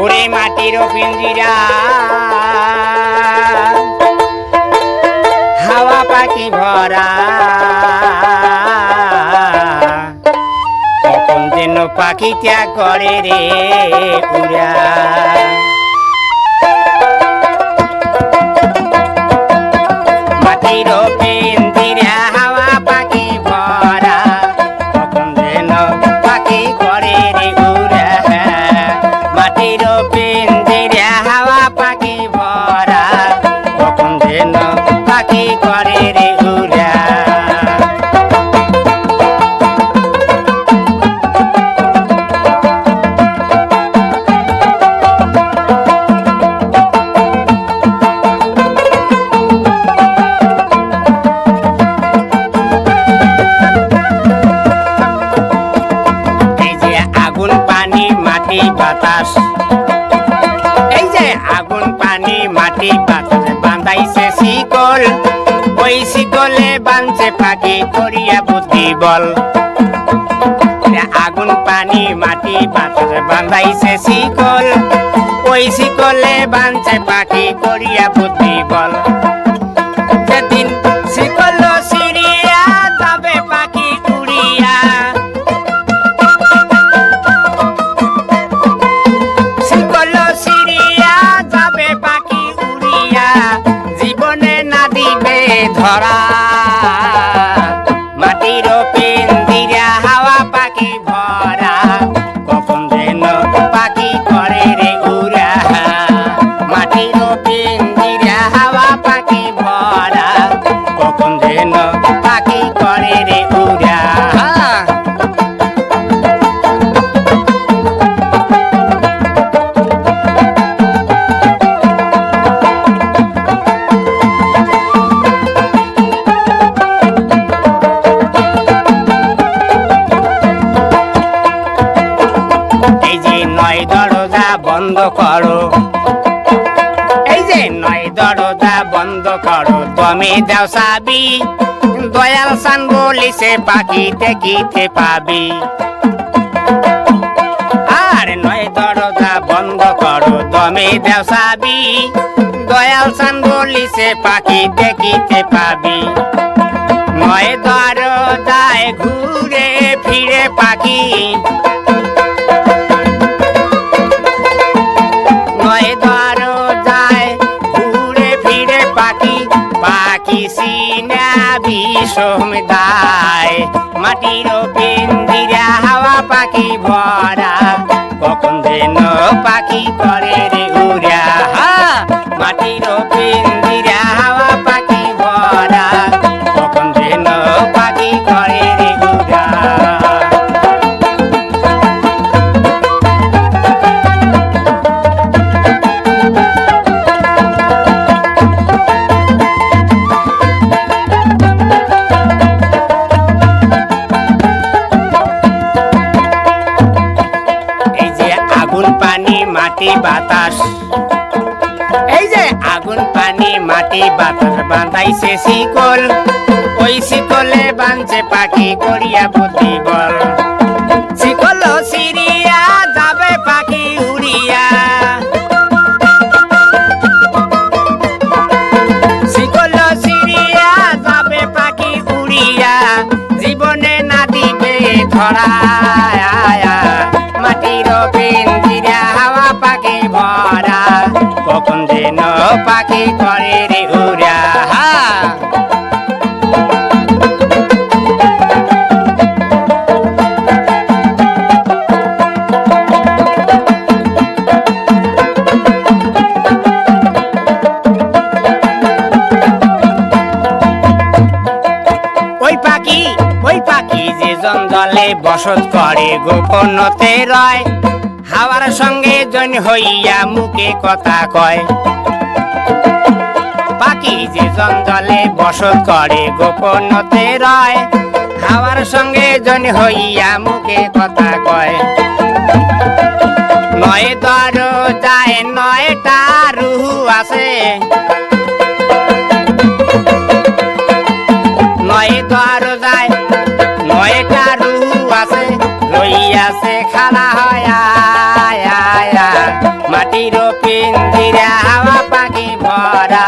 ওরে মাটির পিঞ্জিরা হাওয়া পাখি ভরা, কখন যেন পাখি ত্যাগ করে রে উড়া। মাটির পিঞ্জিরা হাওয়া পাখি ভরা, কখন যেন পাখি করে রে উড়া। মাটির পিঞ্জিরা হাওয়া পাখি ভরা, কখন যেন পাখি করে রে উড়া। বাতাস, এই যে আগুন পানি মাটি বাতাস বাঁধাইছে শিকল, ওই শিকলে বাঁধছে পাখি করিয়া বুদ্ধি বল। আগুন পানি মাটি বাতাস বাঁধাইছে শিকল, ওই শিকলে বাঁধছে পাখি করিয়া বুদ্ধি বল। যেদিন শিকল সিঁড়িয়া যাবে পাখি উড়িয়া, ধরা। মাটির পিঞ্জিরা হাওয়া পাখি ভরা, কখন যেন পাখি করে রে উড়া। মাটির পিঞ্জিরা হাওয়া পাখি ভরা, কখন যেন পাখি করে রে উড়া। বন্ধ করো, এই যে নয় দরজা বন্ধ করো, তুমি দাও চাবি, দয়াল সান বলিছে পাখি দেখিতে পাবি। আর নয় দরজা বন্ধ করো, তুমি দাও চাবি, দয়াল সান বলিছে পাখি দেখিতে পাবি। নয় দরজায় ঘুরে ফিরে পাখি, পাখি সিনা বিষম দায়। মাটির পিঞ্জিরা হাওয়া পাখি ভরা, কখন যেন পাখি করে রে উড়া। মাটির পিঞ্জিরা হাওয়া পাখি ভরা, কখন যেন পাখি করে রে উড়া। মাটি বাতাস, এই যে আগুন পানি মাটি বাতাস বাঁধাইছে শিকল, ওই শিকলে বাঁধছে পাখি করিয়া বুদ্ধি বল। শিকল সিঁড়িয়া যাবে পাখি উড়িয়া, শিকল সিঁড়িয়া যাবে পাখি উড়িয়া, জীবনে না দিবে ধরা। মাটির পিঞ্জিরা হাওয়া পাখি ভরা, কখন যেন পাখি করে রে উড়া। ওই পাখি যে জঙ্গলে বসত করে গোপনতে রয়, হাওয়ার সঙ্গে জন হইয়া মুখে কথা কয়। পাখি যে জঙ্গলে বসত করে গোপনতে রয়, হাওয়ার সঙ্গে জন হইয়া মুখে কথা কয়। নয় দরজায় নয়টা রুহু আছে, নয় দরজায় নয়টা রুহু আছে, রইয়াছে খালা হয়া। মাটির পিঞ্জিরা হাওয়া পাখি ভরা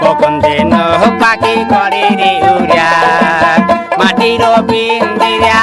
কখন যেন পাখি করে রে উড়া মাটির পিঞ্জিরা